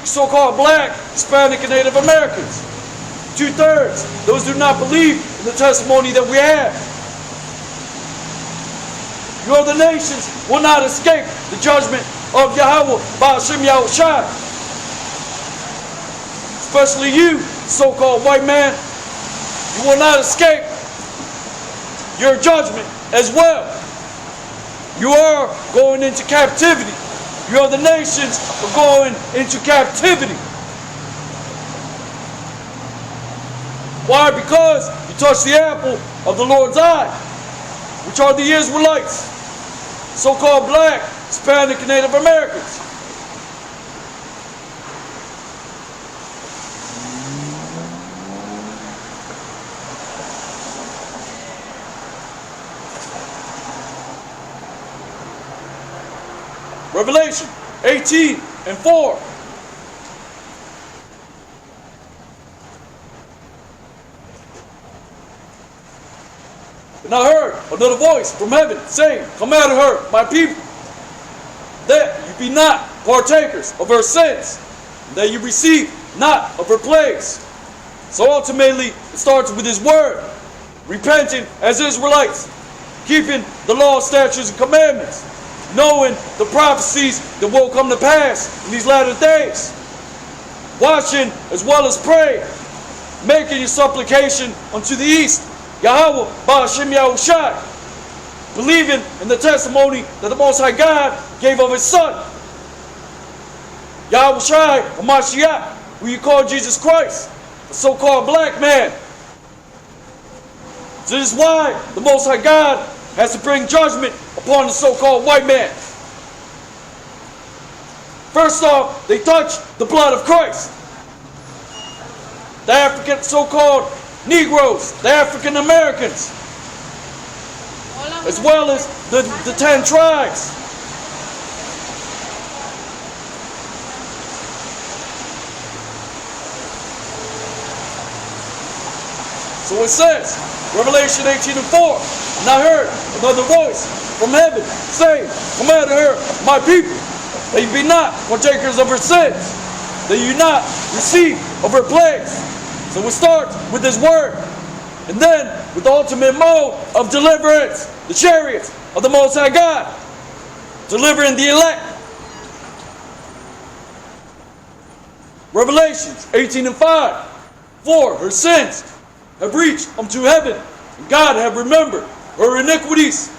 so-called black, Hispanic, and Native Americans. 2/3, those who do not believe in the testimony that we have. You other nations will not escape the judgment of Yahweh by Hashem Yahushua. Especially you, so-called white man, you will not escape your judgment as well. You are going into captivity. You other nations are going into captivity. Why? Because you touched the apple of the Lord's eye, which are the Israelites, so-called black, Hispanic, and Native Americans. Revelation 18:4. And I heard another voice from heaven saying, "Come out of her, my people, that you be not partakers of her sins, and that you receive not of her plagues." So ultimately, it starts with his word, repenting as Israelites, keeping the law, statutes, and commandments, knowing the prophecies that will come to pass in these latter days, watching as well as praying, making your supplication unto the east, Yahweh, Ba'ashem Yahushai, believing in the testimony that the Most High God gave of His Son, Yahushai, or Mashiach, who you call Jesus Christ, the so-called black man. So this is why the Most High God has to bring judgment upon the so-called white man. First off, they touch the blood of Christ. The African so-called Negroes, the African Americans, as well as the 10 tribes. So it says, Revelation 18:4, and I heard another voice from heaven saying, "Come out of her, my people, that you be not partakers of her sins, that you not receive of her plagues." So it starts with his word, and then with the ultimate mode of deliverance, the chariots of the Most High God, delivering the elect. Revelations 18:5, "For her sins have reached unto heaven, and God have remembered her iniquities."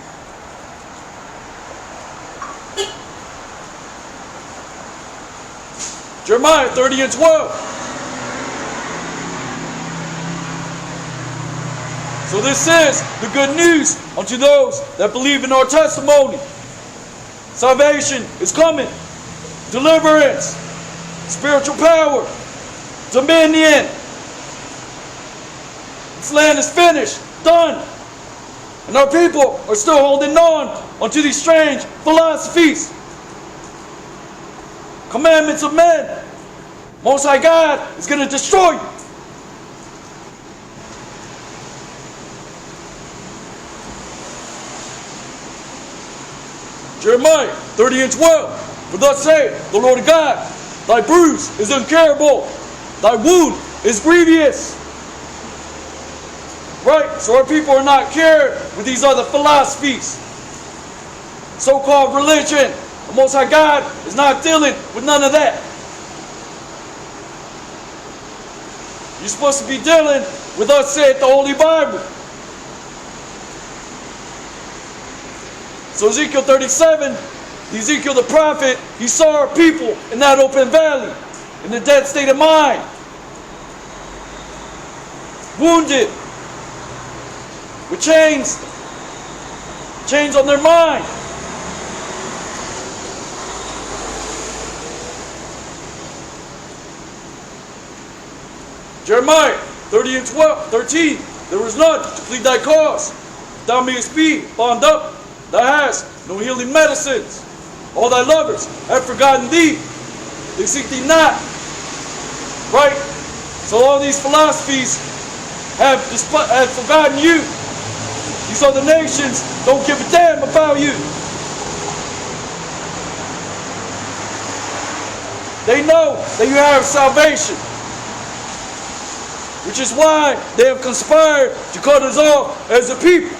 Jeremiah 30:12. So this is the good news unto those that believe in our testimony. Salvation is coming. Deliverance, spiritual power, dominion. This land is finished, done. And our people are still holding on unto these strange philosophies, commandments of men. Most High God is going to destroy you. Jeremiah 30:12, "For thus saith the Lord God, thy bruise is incurable, thy wound is grievous." Right? So our people are not cured with these other philosophies, so-called religion. The Most High God is not dealing with none of that. You're supposed to be dealing with us, said the Holy Bible. So Ezekiel 37, Ezekiel the prophet, he saw our people in that open valley, in a dead state of mind, wounded, with chains on their mind. Jeremiah 30:13, "There was none to plead thy cause. Thou mayest be bound up. Thou hast no healing medicines. All thy lovers have forgotten thee. They seek thee not." Right? So all these philosophies have forgotten you. These other nations don't give a damn about you. They know that you have salvation, which is why they have conspired to cut us off as a people.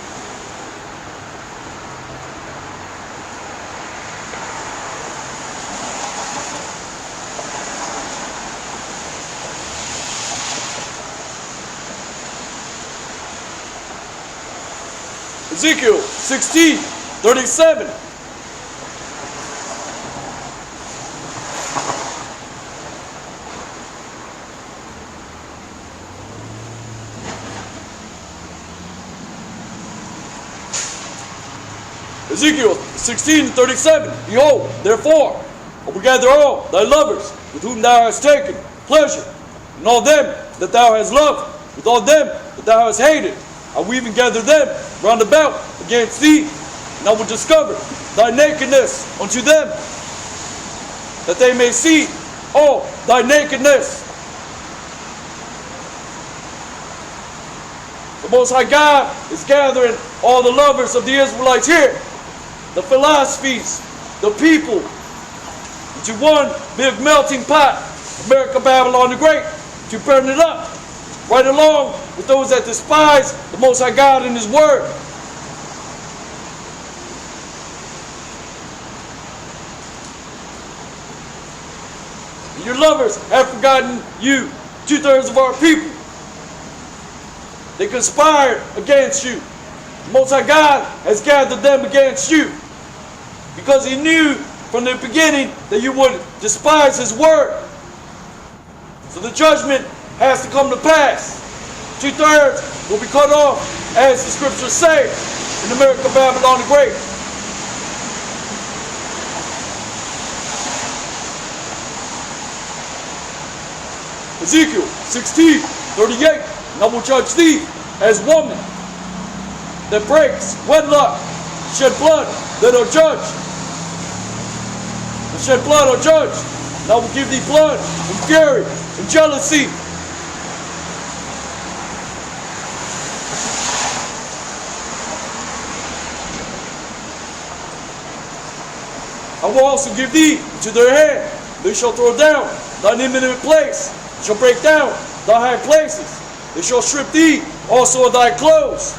Ezekiel 16:37. Ezekiel 16:37. Behold, therefore, I will gather all thy lovers with whom thou hast taken pleasure, and all them that thou hast loved, with all them that thou hast hated. I will even gather them round about against thee, and I will discover thy nakedness unto them, that they may see all thy nakedness. The Most High God is gathering all the lovers of the Israelites here, the philosophies, the people, into one big melting pot, America, Babylon the Great, to burn it up, right along with those that despise the Most High God and His Word. And your lovers have forgotten you, 2/3 of our people. They conspired against you. The Most High God has gathered them against you, because He knew from the beginning that you would despise His Word. So the judgment has to come to pass. 2/3 will be cut off, as the scriptures say, in America, Babylon the Great. Ezekiel 16:38. And I will judge thee as woman that breaks wedlock, shed blood that are judged, and shed blood are judged. And I will give thee blood and fury and jealousy. I will also give thee into their hand. They shall throw down thine eminent place, shall break down thy high places. They shall strip thee also of thy clothes,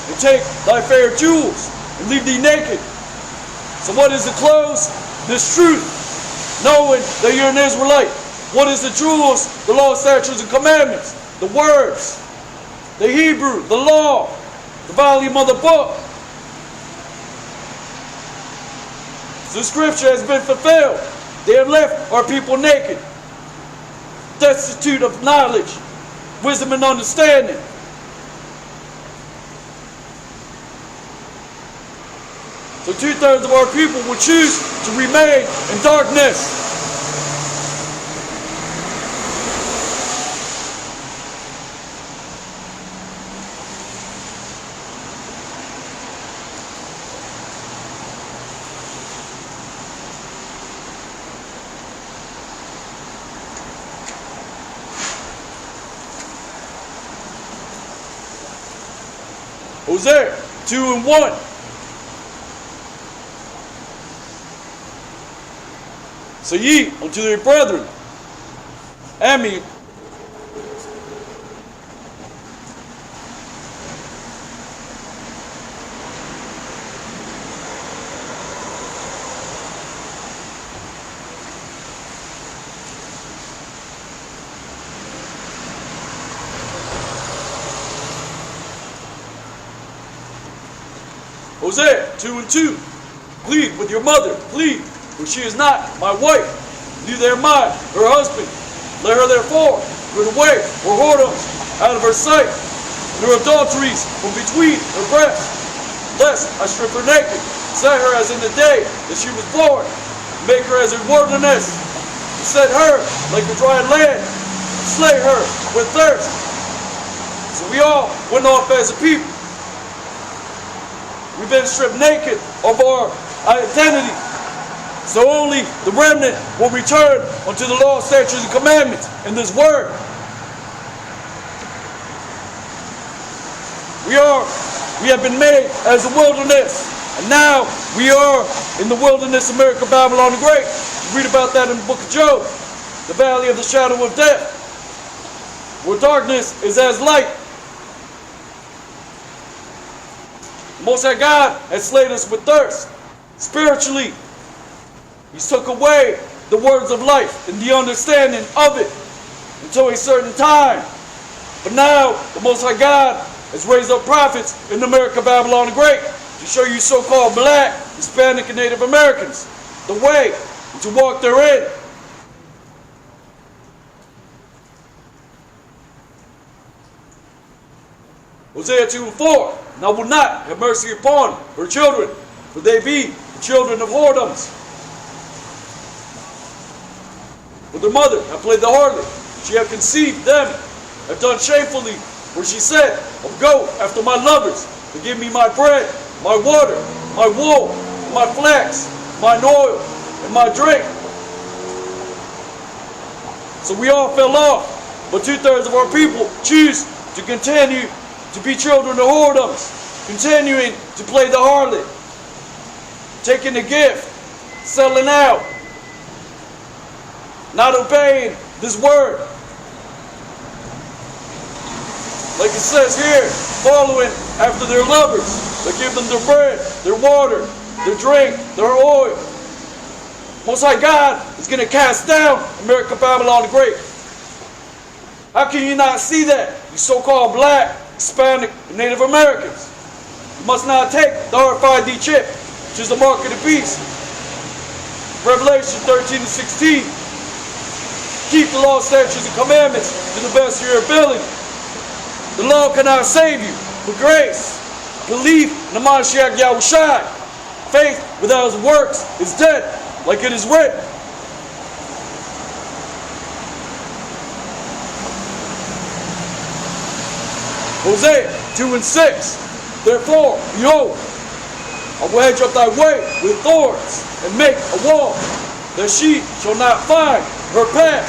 and take thy fair jewels, and leave thee naked. So what is the clothes? This truth, knowing that you're an Israelite. What is the jewels? The law, statutes, and commandments. The words, the Hebrew, the law, the volume of the book. The scripture has been fulfilled. They have left our people naked, destitute of knowledge, wisdom, and understanding. So 2/3 of our people will choose to remain in darkness. Hosea 2:1. Say ye unto their brethren, Ami, Hosea 2:2. Plead with your mother, plead, for she is not my wife, neither am I her husband. Let her therefore put away her whoredoms out of her sight, and her adulteries from between her breasts, lest I strip her naked, set her as in the day that she was born, make her as a wilderness, and set her like a dry land, and slay her with thirst. So we all went off as a people. We've been stripped naked of our identity. So only the remnant will return unto the law, statutes, and commandments in this word. We have been made as a wilderness. And now we are in the wilderness, America, Babylon the Great. You read about that in the book of Job. The valley of the shadow of death, where darkness is as light. The Most High God has slain us with thirst. Spiritually, He took away the words of life and the understanding of it until a certain time. But now, the Most High God has raised up prophets in America, Babylon the Great, to show you so-called black, Hispanic, and Native Americans the way to walk therein. Hosea 2:4, and I will not have mercy upon her children, for they be the children of whoredoms. For their mother hath played the harlot, she hath conceived them, hath done shamefully, where she said, I'll go after my lovers, to give me my bread, my water, my wool, my flax, mine oil, and my drink. So we all fell off, but 2/3 of our people choose to continue to be children of whoredoms, continuing to play the harlot, taking the gift, selling out, not obeying this word. Like it says here, following after their lovers. They give them their bread, their water, their drink, their oil. Most High God is going to cast down America, Babylon the Great. How can you not see that? You so-called black, Hispanic, and Native Americans. You must not take the RFID chip, which is the mark of the beast. Revelation 13-16. Keep the law, statutes, and commandments to the best of your ability. The law cannot save you, but grace. Believe in the Mashiach Yahushai. Faith without his works is dead, like it is written. Hosea 2:6. Therefore, behold, I will hedge up thy way with thorns, and make a wall, that she shall not find her path.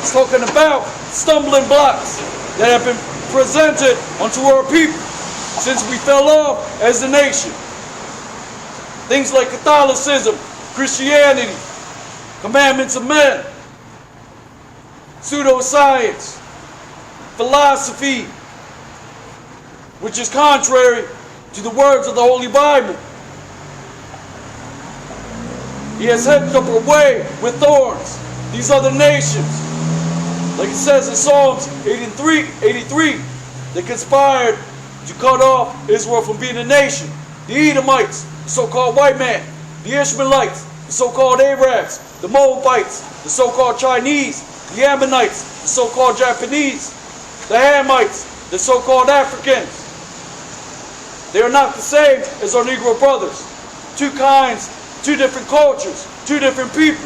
It's talking about stumbling blocks that have been presented unto our people since we fell off as a nation. Things like Catholicism, Christianity, commandments of men, pseudoscience, philosophy, which is contrary to the words of the Holy Bible. He has hedged up our way with thorns, these other nations. Like it says in Psalms 83, they conspired to cut off Israel from being a nation. The Edomites, the so-called white man, the Ishmaelites, the so-called Arabs, the Moabites, the so-called Chinese, the Ammonites, the so-called Japanese, the Hamites, the so-called Africans. They are not the same as our Negro brothers. Two kinds, two different cultures, two different people,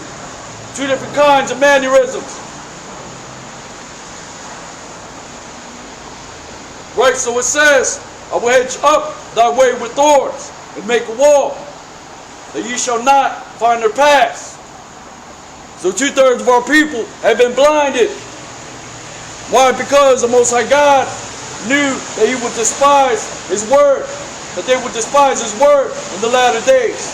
two different kinds of mannerisms. Right, so it says, I will hedge up thy way with thorns, and make a wall, that ye shall not find their paths. So 2/3 of our people have been blinded. Why? Because the Most High God knew that He would despise His word, that they would despise His word in the latter days.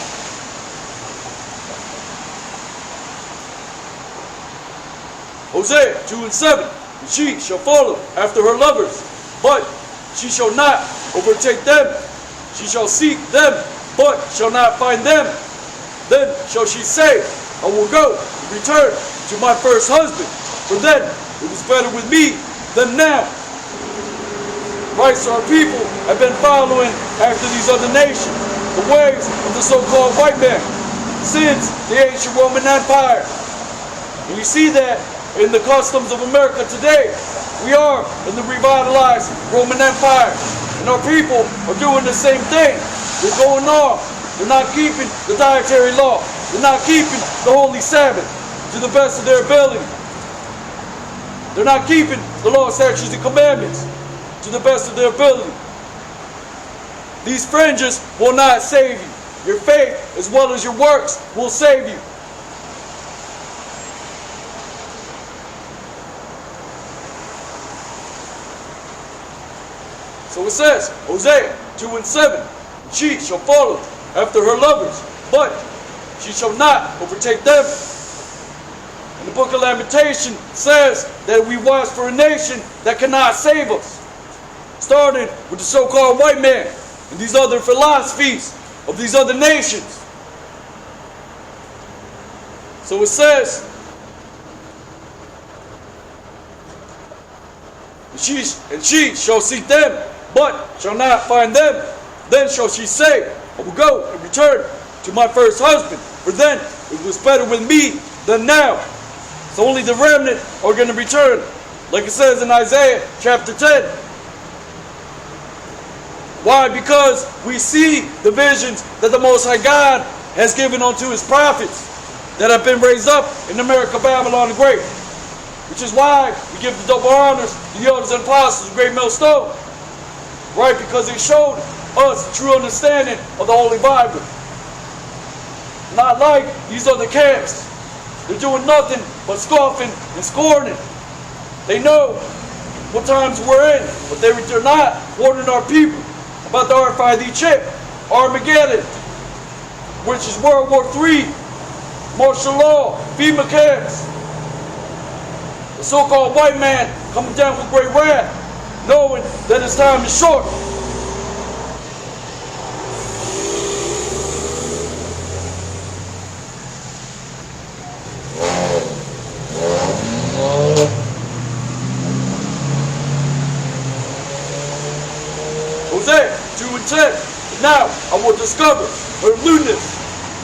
Hosea 2:7, and she shall follow after her lovers, but she shall not overtake them. She shall seek them, but shall not find them. Then shall she say, I will go and return to my first husband, for then it was better with me than now. Right, so our people have been following after these other nations, the ways of the so-called white man, since the ancient Roman Empire. And you see that in the customs of America today. We are in the revitalized Roman Empire. And our people are doing the same thing. They're going off. They're not keeping the dietary law. They're not keeping the Holy Sabbath to the best of their ability. They're not keeping the law, statutes, and commandments to the best of their ability. These fringes will not save you. Your faith as well as your works will save you. So it says, Hosea 2:7, she shall follow after her lovers, but she shall not overtake them. And the book of Lamentation says that we watch for a nation that cannot save us, starting with the so-called white man and these other philosophies of these other nations. So it says, and she shall seek them, but shall not find them. Then shall she say, I will go and return to my first husband, for then it was better with me than now. So only the remnant are going to return, like it says in Isaiah chapter 10. Why? Because we see the visions that the Most High God has given unto his prophets that have been raised up in America, Babylon the Great. Which is why we give the double honors to the elders and apostles of Great Millstone. Right? Because they showed us the true understanding of the Holy Bible. Not like these other camps. They're doing nothing but scoffing and scorning. They know what times we're in, but they're not warning our people about the RFID chip, Armageddon, which is World War III, martial law, FEMA camps. The so-called white man coming down with great wrath, knowing that his time is short. Hosea 2 and 10. Now I will discover her lewdness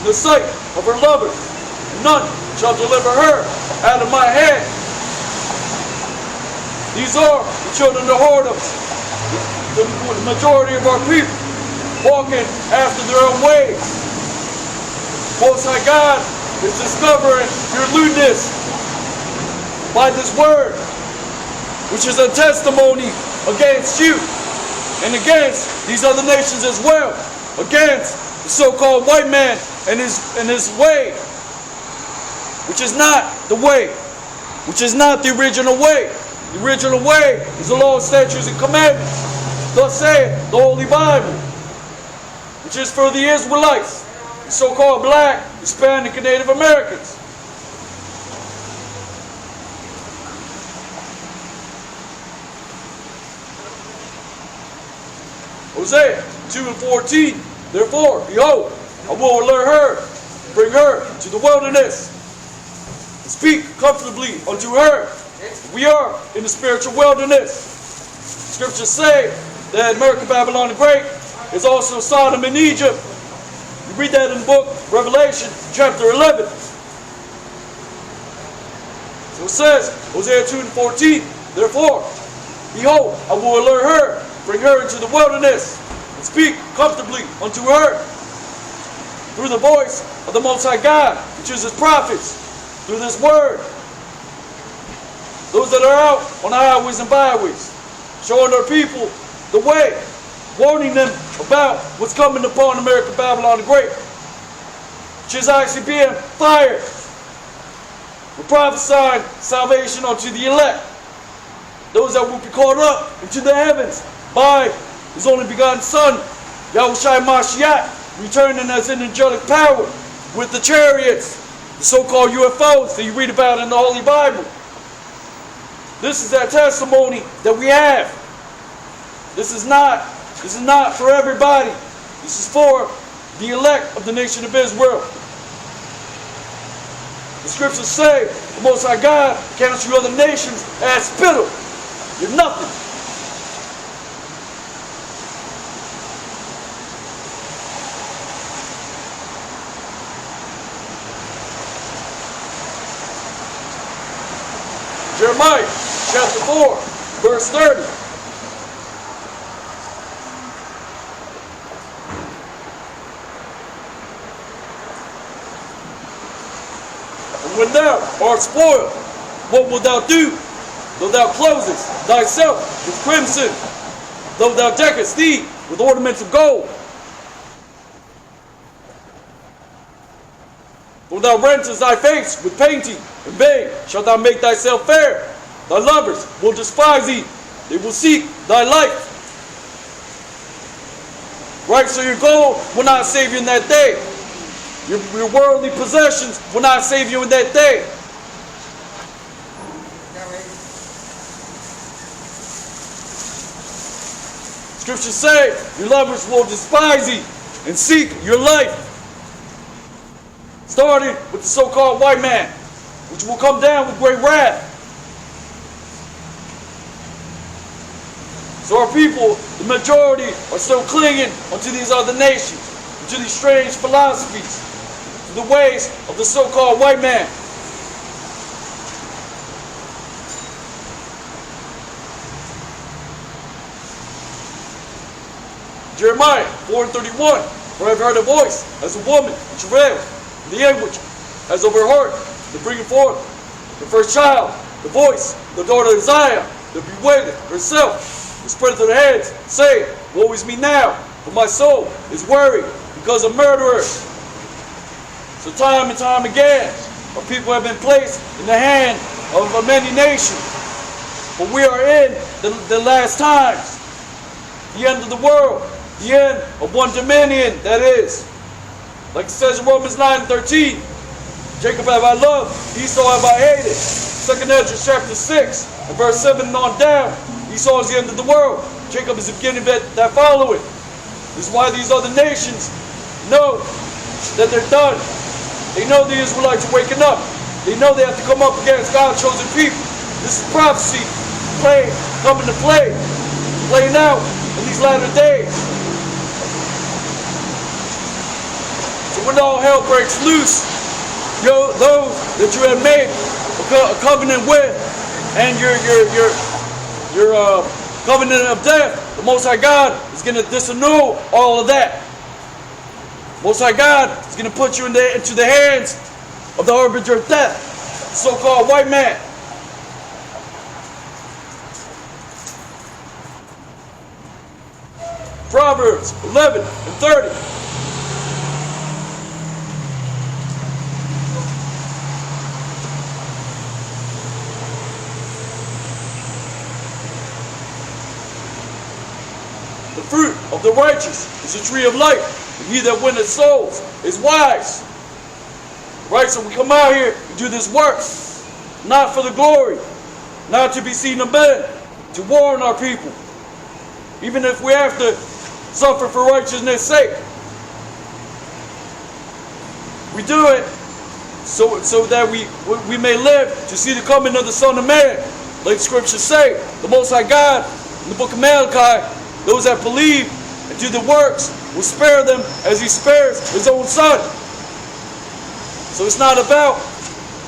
in the sight of her lovers, and none shall deliver her out of my hand. These are the children of whoredoms, the majority of our people, walking after their own ways. Most High God is discovering your lewdness by this word, which is a testimony against you and against these other nations as well, against the so-called white man and his way, which is not the way, which is not the original way. The original way is the law, statutes, and commandments. Thus saith the Holy Bible, which is for the Israelites, the so-called black, Hispanic, and Native Americans. Hosea 2 and 14. Therefore, behold, I will alert her, bring her to the wilderness, and speak comfortably unto her. We are in the spiritual wilderness. Scriptures say that America, Babylon the Great is also Sodom and Egypt. You read that in the book Revelation chapter 11. So it says, Hosea 2 and 14, therefore, behold, I will alert her, bring her into the wilderness, and speak comfortably unto her through the voice of the Most High God, which is his prophets, through this word. Those that are out on the highways and byways, showing our people the way, warning them about what's coming upon America, Babylon the Great, which is actually being fired. We're prophesying salvation unto the elect, those that will be caught up into the heavens by his only begotten Son, Yahushua Mashiach, returning as in angelic power with the chariots, the so-called UFOs that you read about in the Holy Bible. This is that testimony that we have. This is not for everybody. This is for the elect of the nation of Israel. The scriptures say the Most High God counts you other nations as spittle. You're nothing. Jeremiah chapter 4, verse 30. And when thou art spoiled, what wilt thou do? Though thou closest thyself with crimson, though thou deckest thee with ornaments of gold, though thou rentest thy face with painting, in vain shalt thou make thyself fair. Thy lovers will despise thee. They will seek thy life. Right? So your gold will not save you in that day. Your worldly possessions will not save you in that day. Scriptures say your lovers will despise you and seek your life. Starting with the so-called white man, which will come down with great wrath. So our people, the majority, are still clinging unto these other nations, unto these strange philosophies, to the ways of the so-called white man. Jeremiah 4:31, for I have heard a voice as a woman in travail, in the anguish, as of her heart, to bring forth the first child, the voice, the daughter of Zion, that bewaileth herself, and spreadeth her hands, saying, woe is me now, for my soul is weary because of murderers. So time and time again, our people have been placed in the hand of many nations. But we are in the last times, the end of the world, the end of one dominion, that is. Like it says in Romans 9:13, Jacob have I loved, Esau have I hated. 2 Ezra chapter 6, and verse 7 and on down, Esau is the end of the world. Jacob is the beginning that followeth. This is why these other nations know that they're done. They know the Israelites are waking up. They know they have to come up against God's chosen people. This is prophecy coming to play, playing out in these latter days. So when all hell breaks loose, those that you have made a covenant with, and your covenant of death, the Most High God is going to disannul all of that. Most High God is going to put you into the hands of the harbinger of death, the so-called white man. Proverbs 11:30. The fruit of the righteous is a tree of life, and he that winneth souls is wise. Right, so we come out here and do this work, not for the glory, not to be seen of men, to warn our people. Even if we have to suffer for righteousness' sake. We do it so that we may live to see the coming of the Son of Man. Like the scriptures say, the Most High God, in the book of Malachi, those that believe and do the works will spare them as he spares his own Son. So it's not about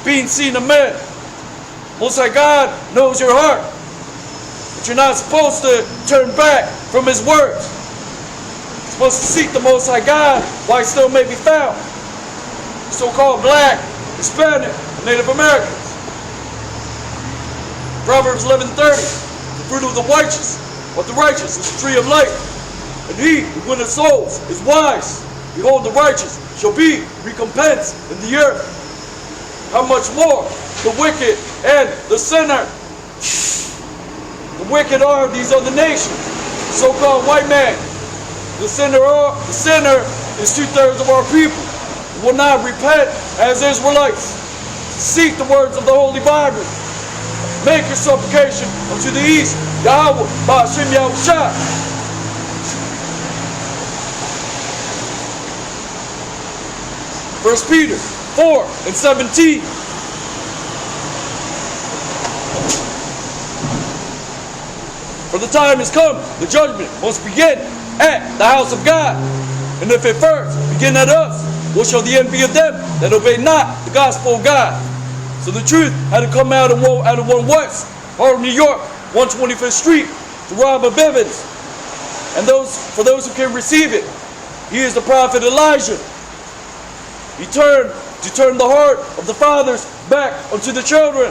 being seen of men. Most High God knows your heart. But you're not supposed to turn back from his words. You're supposed to seek the Most High God while he still may be found. So-called black, Hispanic, Native Americans. Proverbs 11:30. The fruit of the righteous is the tree of life, and he who winneth souls is wise. Behold, the righteous shall be recompensed in the earth. How much more the wicked and the sinner? The wicked are these other nations, so-called white man. The sinner is 2/3 of our people who will not repent as Israelites. Seek the words of the Holy Bible. Make your supplication unto the east, Yahweh, Ba'ashem Yahushua. 1 Peter 4:17. For the time is come, the judgment must begin at the house of God. And if it first begin at us, what shall the end be of them that obey not the gospel of God? So the truth had to come out of 1 West, Harlem, New York, 125th Street, to Robert Bivens. And for those who can receive it, he is the prophet Elijah. He turned the heart of the fathers back unto the children.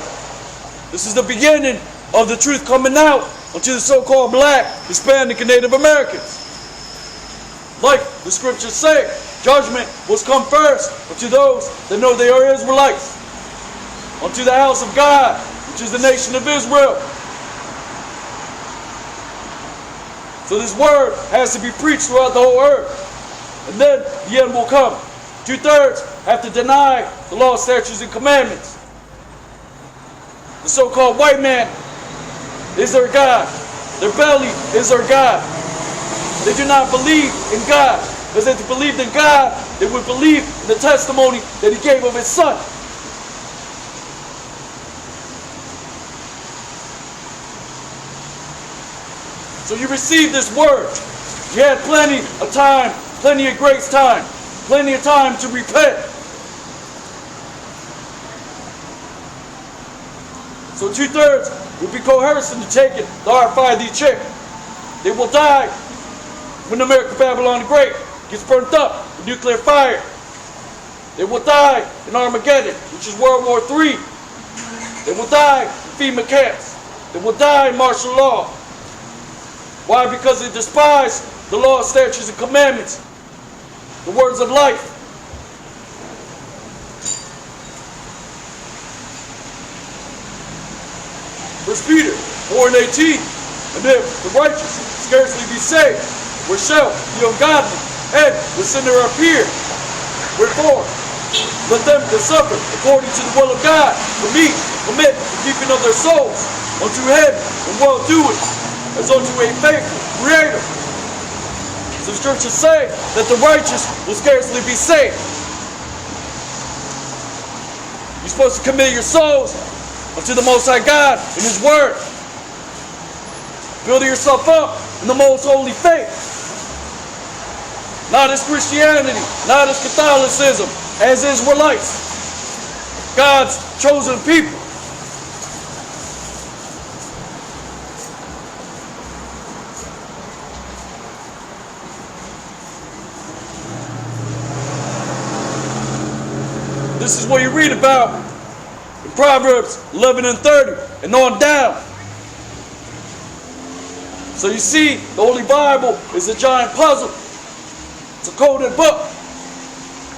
This is the beginning of the truth coming out unto the so-called black, Hispanic, and Native Americans. Like the scriptures say, judgment must come first unto those that know they are Israelites, unto the house of God, which is the nation of Israel. So this word has to be preached throughout the whole earth. And then the end will come. 2/3 have to deny the law, statutes, and commandments. The so-called white man is their God. Their belly is their God. They do not believe in God. Because if they believed in God, they would believe in the testimony that he gave of his son. So you received this word. You had plenty of time, plenty of grace time, plenty of time to repent. So 2/3 will be coerced into taking the RFID chip. They will die when America Babylon the Great gets burnt up with nuclear fire. They will die in Armageddon, which is World War III. They will die in FEMA camps. They will die in martial law. Why? Because they despise the law, statutes, and commandments, the words of life. First Peter 4:18, and if the righteous scarcely be saved, where shall the ungodly and the sinner appear? Wherefore, let them that suffer according to the will of God commit the keeping of their souls unto him and well-doing, as unto a faithful Creator. So the scriptures say that the righteous will scarcely be saved. You're supposed to commit your souls unto the Most High God in His Word, building yourself up in the most holy faith. Not as Christianity, not as Catholicism, as Israelites, God's chosen people. This is what you read about in Proverbs 11 and 30 and on down. So you see, the Holy Bible is a giant puzzle. It's a coded book.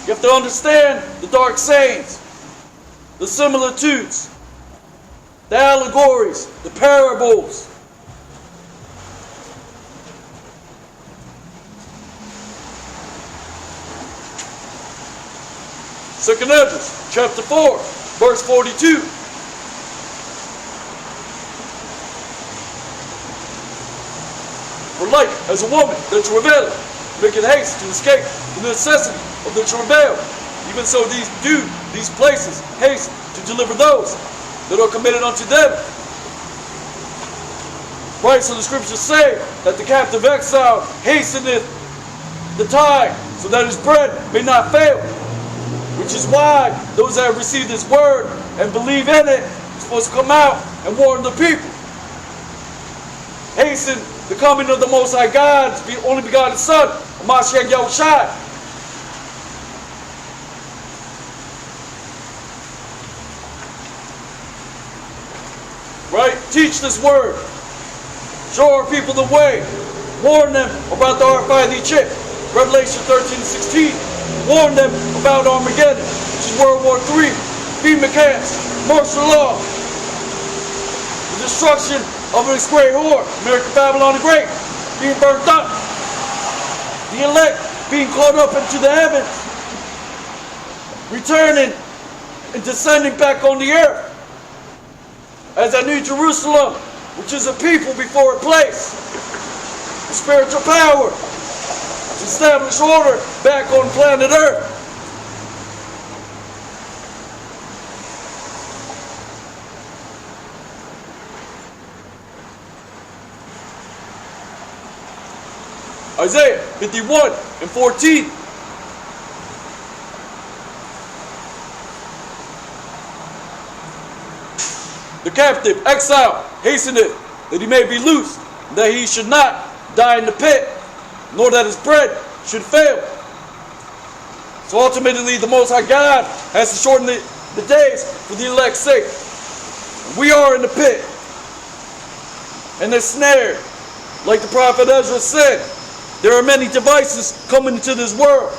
You have to understand the dark sayings, the similitudes, the allegories, the parables. Second Ezra, chapter 4, verse 42. For like as a woman that travaileth, maketh haste to escape the necessity of the travail, even so these places haste to deliver those that are committed unto them. Right, so the scriptures say that the captive exile hasteneth the time, so that his bread may not fail. Which is why those that have received this word and believe in it are supposed to come out and warn the people. Hasten the coming of the Most High God, the only begotten Son, Mashiach Yahushua. Right? Teach this word. Show our people the way. Warn them about the RFID chip. Revelation 13:16. Warn them about Armageddon, which is World War III, FEMA camps, martial law, the destruction of this great whore, America Babylon the Great, being burnt up, the elect being caught up into the heavens, returning and descending back on the earth as a New Jerusalem, which is a people before a place, a spiritual power, to establish order back on planet Earth. Isaiah 51 and 14. The captive exile hasteneth that he may be loosed, that he should not die in the pit, nor that his bread should fail. So ultimately, the Most High God has to shorten the days for the elect's sake. We are in the pit, and they're snared. Like the prophet Ezra said, there are many devices coming into this world.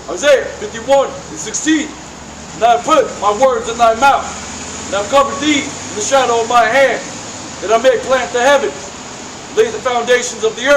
Isaiah 51:16. And I have put my words in thy mouth, and I have covered thee in the shadow of my hand, that I may plant the heavens, lay the foundations of the earth.